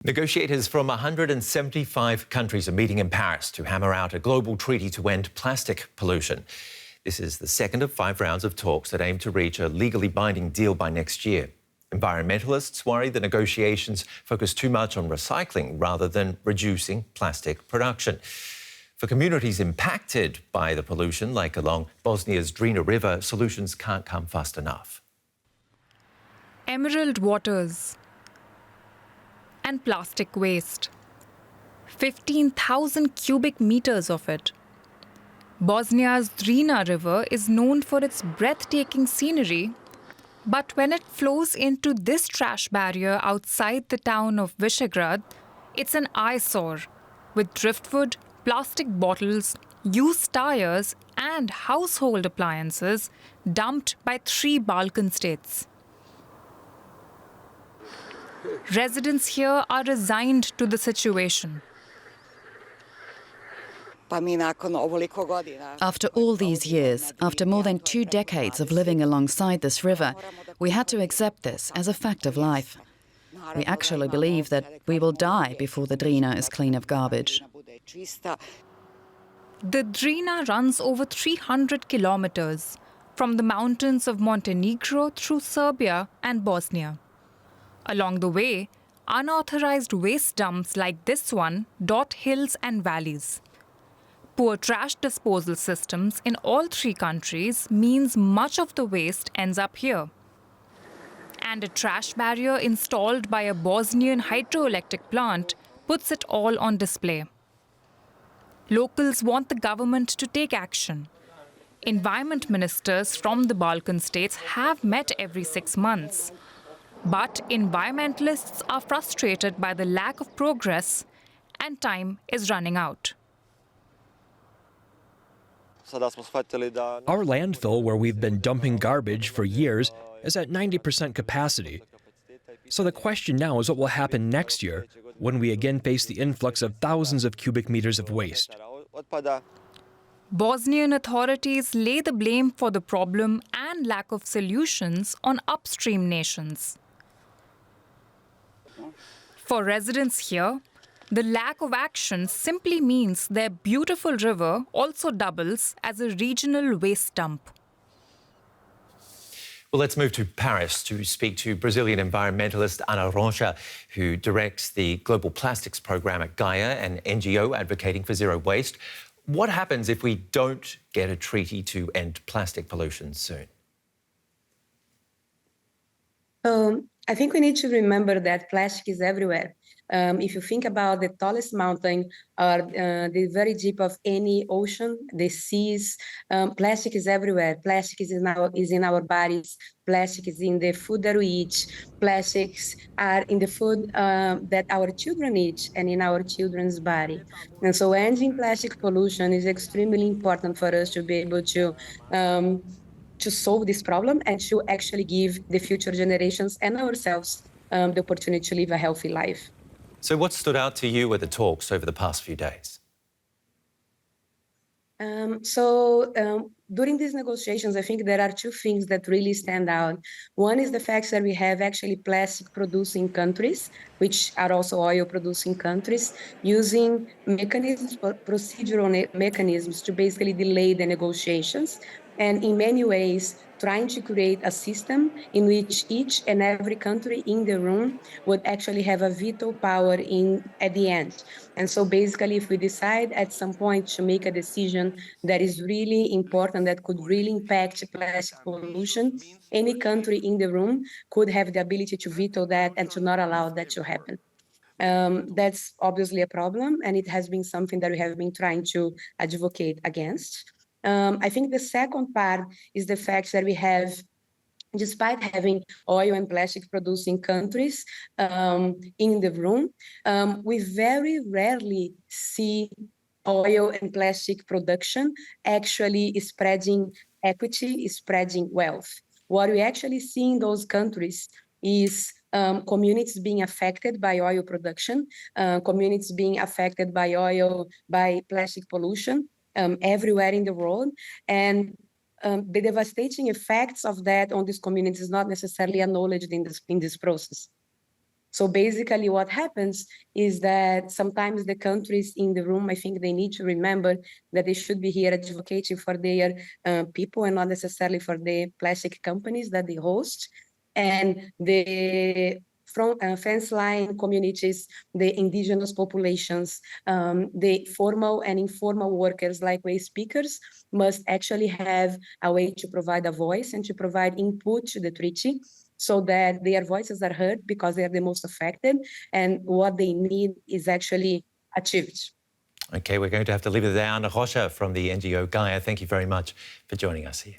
Negotiators from 175 countries are meeting in Paris to hammer out a global treaty to end plastic pollution. This is the second of 5 rounds of talks that aim to reach a legally binding deal by next year. Environmentalists worry the negotiations focus too much on recycling rather than reducing plastic production. For communities impacted by the pollution, like along Bosnia's Drina River, solutions can't come fast enough. Emerald waters and plastic waste. 15,000 cubic meters of it. Bosnia's Drina River is known for its breathtaking scenery, but when it flows into this trash barrier outside the town of Visegrad, it's an eyesore with driftwood, plastic bottles, used tires, and household appliances dumped by 3 Balkan states. Residents here are resigned to the situation. After all these years, after more than 2 decades of living alongside this river, we had to accept this as a fact of life. We actually believe that we will die before the Drina is clean of garbage. The Drina runs over 300 kilometers from the mountains of Montenegro through Serbia and Bosnia. Along the way, unauthorized waste dumps like this one dot hills and valleys. Poor trash disposal systems in all 3 countries means much of the waste ends up here. And a trash barrier installed by a Bosnian hydroelectric plant puts it all on display. Locals want the government to take action. Environment ministers from the Balkan states have met every 6 months. But environmentalists are frustrated by the lack of progress, and time is running out. Our landfill, where we've been dumping garbage for years, is at 90% capacity. So the question now is what will happen next year when we again face the influx of thousands of cubic meters of waste. Bosnian authorities lay the blame for the problem and lack of solutions on upstream nations. For residents here, the lack of action simply means their beautiful river also doubles as a regional waste dump. Well, let's move to Paris to speak to Brazilian environmentalist Ana Rocha, who directs the Global Plastics Program at Gaia, an NGO advocating for zero waste. What happens if we don't get a treaty to end plastic pollution soon? I think we need to remember that plastic is everywhere. If you think about the tallest mountain or the very deep of any ocean, the seas, plastic is everywhere. Plastic is in our bodies. Plastic is in the food that we eat. Plastics are in the food that our children eat and in our children's body. And so ending plastic pollution is extremely important for us to be able to solve this problem and to actually give the future generations and ourselves the opportunity to live a healthy life. So what stood out to you at the talks over the past few days? During these negotiations, I think there are 2 things that really stand out. One is the fact that we have actually plastic-producing countries, which are also oil-producing countries, using mechanisms, procedural mechanisms to basically delay the negotiations, and in many ways trying to create a system in which each and every country in the room would actually have a veto power at the end. And so basically, if we decide at some point to make a decision that is really important, that could really impact plastic pollution, any country in the room could have the ability to veto that and to not allow that to happen. That's obviously a problem, and it has been something that we have been trying to advocate against. I think the second part is the fact that we have, despite having oil and plastic producing countries in the room, we very rarely see oil and plastic production actually spreading equity, spreading wealth. What we actually see in those countries is communities being affected by oil production, communities being affected by plastic pollution, everywhere in the world, and the devastating effects of that on these communities is not necessarily acknowledged in this process. So basically what happens is that sometimes the countries in the room, I think they need to remember that they should be here advocating for their people and not necessarily for the plastic companies that they host. And the fence line communities, the indigenous populations, the formal and informal workers like waste speakers must actually have a way to provide a voice and to provide input to the treaty so that their voices are heard because they are the most affected and what they need is actually achieved. OK, we're going to have to leave it there. Ana Rocha from the NGO Gaia, thank you very much for joining us here.